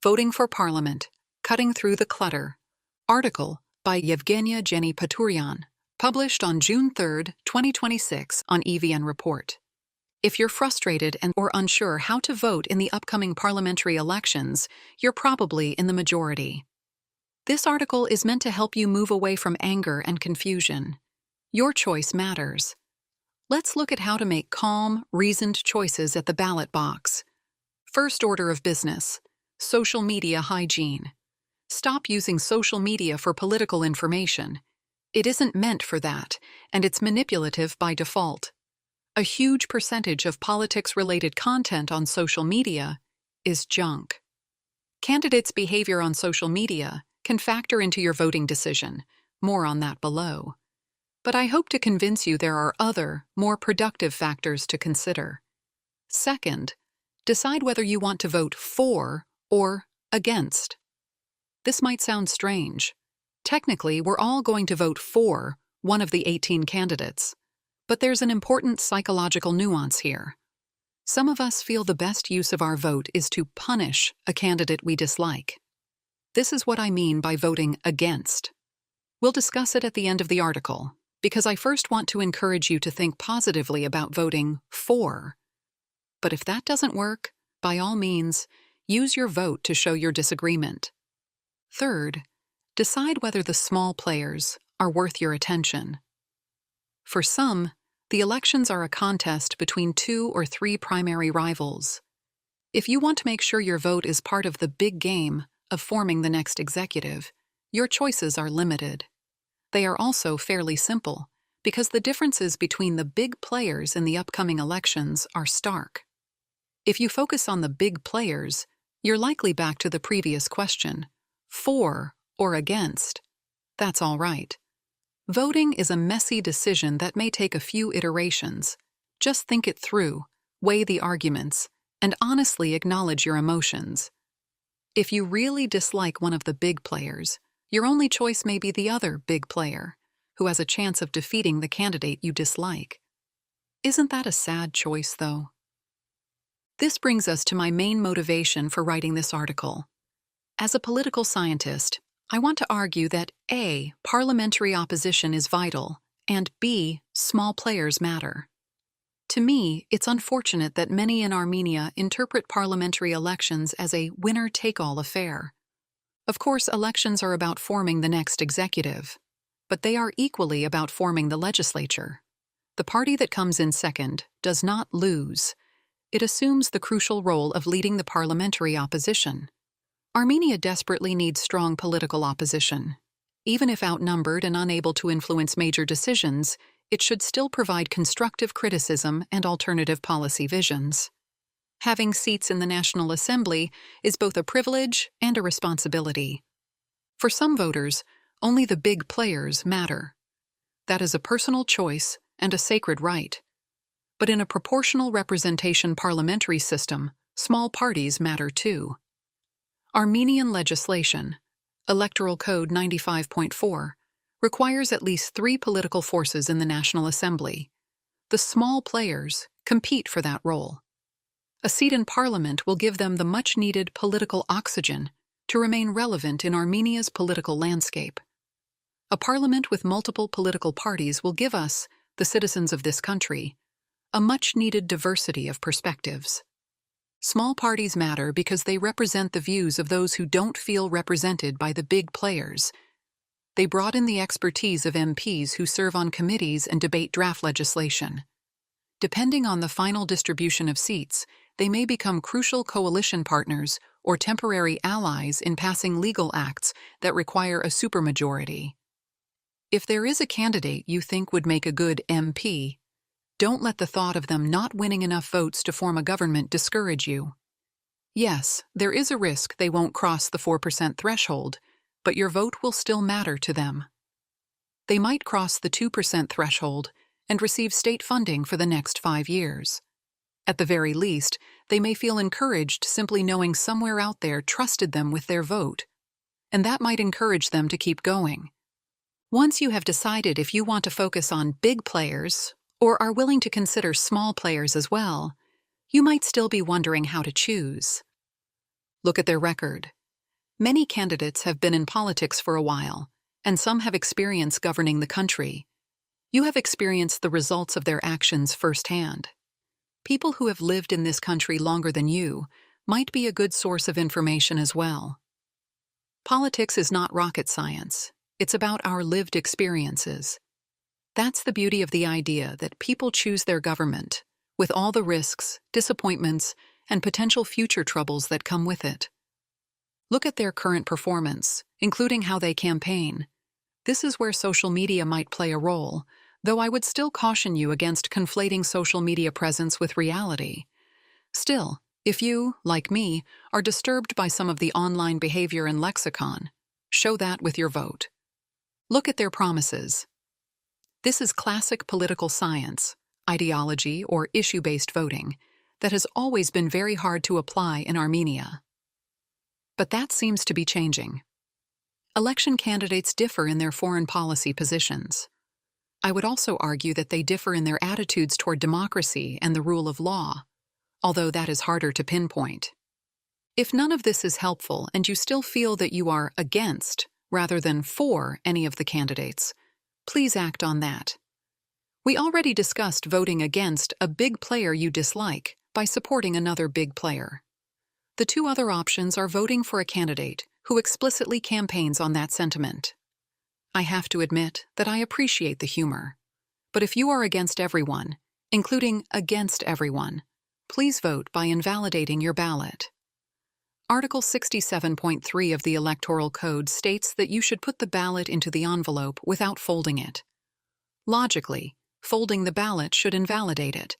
Voting for Parliament, Cutting Through the Clutter. Article by Yevgenya Paturyan, published on June 3, 2026 on EVN Report. If you're frustrated or unsure how to vote in the upcoming parliamentary elections, you're probably in the majority. This article is meant to help you move away from anger and confusion. Your choice matters. Let's look at how to make calm, reasoned choices at the ballot box. First order of business: social media hygiene. Stop using social media for political information. It isn't meant for that, and it's manipulative by default. A huge percentage of politics-related content on social media is junk. Candidates' behavior on social media can factor into your voting decision. More on that below. But I hope to convince you there are other, more productive factors to consider. Second, decide whether you want to vote for or against. This might sound strange. Technically, we're all going to vote for one of the 18 candidates. But there's an important psychological nuance here. Some of us feel the best use of our vote is to punish a candidate we dislike. This is what I mean by voting against. We'll discuss it at the end of the article, because I first want to encourage you to think positively about voting for. But if that doesn't work, by all means, use your vote to show your disagreement. Third, decide whether the small players are worth your attention. For some, the elections are a contest between 2 or 3 primary rivals. If you want to make sure your vote is part of the big game of forming the next executive, your choices are limited. They are also fairly simple, because the differences between the big players in the upcoming elections are stark. If you focus on the big players, you're likely back to the previous question: for or against. That's all right. Voting is a messy decision that may take a few iterations. Just think it through, weigh the arguments, and honestly acknowledge your emotions. If you really dislike one of the big players, your only choice may be the other big player, who has a chance of defeating the candidate you dislike. Isn't that a sad choice, though? This brings us to my main motivation for writing this article. As a political scientist, I want to argue that A, parliamentary opposition is vital, and B, small players matter. To me, it's unfortunate that many in Armenia interpret parliamentary elections as a winner-take-all affair. Of course, elections are about forming the next executive, but they are equally about forming the legislature. The party that comes in second does not lose. It assumes the crucial role of leading the parliamentary opposition. Armenia desperately needs strong political opposition. Even if outnumbered and unable to influence major decisions, it should still provide constructive criticism and alternative policy visions. Having seats in the National Assembly is both a privilege and a responsibility. For some voters, only the big players matter. That is a personal choice and a sacred right. But in a proportional representation parliamentary system, small parties matter too. Armenian legislation, Electoral Code 95.4, requires at least 3 political forces in the National Assembly. The small players compete for that role. A seat in parliament will give them the much-needed political oxygen to remain relevant in Armenia's political landscape. A parliament with multiple political parties will give us, the citizens of this country, a much-needed diversity of perspectives. Small parties matter because they represent the views of those who don't feel represented by the big players. They broaden the expertise of MPs who serve on committees and debate draft legislation. Depending on the final distribution of seats, they may become crucial coalition partners or temporary allies in passing legal acts that require a supermajority. If there is a candidate you think would make a good MP, don't let the thought of them not winning enough votes to form a government discourage you. Yes, there is a risk they won't cross the 4% threshold, but your vote will still matter to them. They might cross the 2% threshold and receive state funding for the next 5 years. At the very least, they may feel encouraged simply knowing somewhere out there trusted them with their vote, and that might encourage them to keep going. Once you have decided if you want to focus on big players or are willing to consider small players as well, you might still be wondering how to choose. Look at their record. Many candidates have been in politics for a while, and some have experience governing the country. You have experienced the results of their actions firsthand. People who have lived in this country longer than you might be a good source of information as well. Politics is not rocket science. It's about our lived experiences. That's the beauty of the idea that people choose their government, with all the risks, disappointments, and potential future troubles that come with it. Look at their current performance, including how they campaign. This is where social media might play a role, though I would still caution you against conflating social media presence with reality. Still, if you, like me, are disturbed by some of the online behavior and lexicon, show that with your vote. Look at their promises. This is classic political science, ideology, or issue-based voting that has always been very hard to apply in Armenia. But that seems to be changing. Election candidates differ in their foreign policy positions. I would also argue that they differ in their attitudes toward democracy and the rule of law, although that is harder to pinpoint. If none of this is helpful and you still feel that you are against rather than for any of the candidates, please act on that. We already discussed voting against a big player you dislike by supporting another big player. The two other options are voting for a candidate who explicitly campaigns on that sentiment. I have to admit that I appreciate the humor. But if you are against everyone, including against everyone, please vote by invalidating your ballot. Article 67.3 of the Electoral Code states that you should put the ballot into the envelope without folding it. Logically, folding the ballot should invalidate it.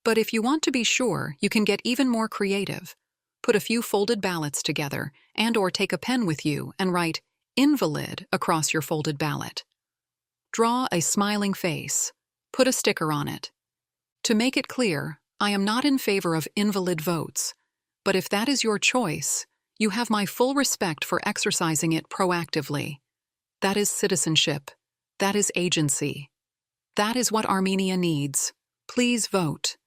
But if you want to be sure, you can get even more creative. Put a few folded ballots together and/or take a pen with you and write "invalid" across your folded ballot. Draw a smiling face. Put a sticker on it. To make it clear, I am not in favor of invalid votes, but if that is your choice, you have my full respect for exercising it proactively. That is citizenship. That is agency. That is what Armenia needs. Please vote.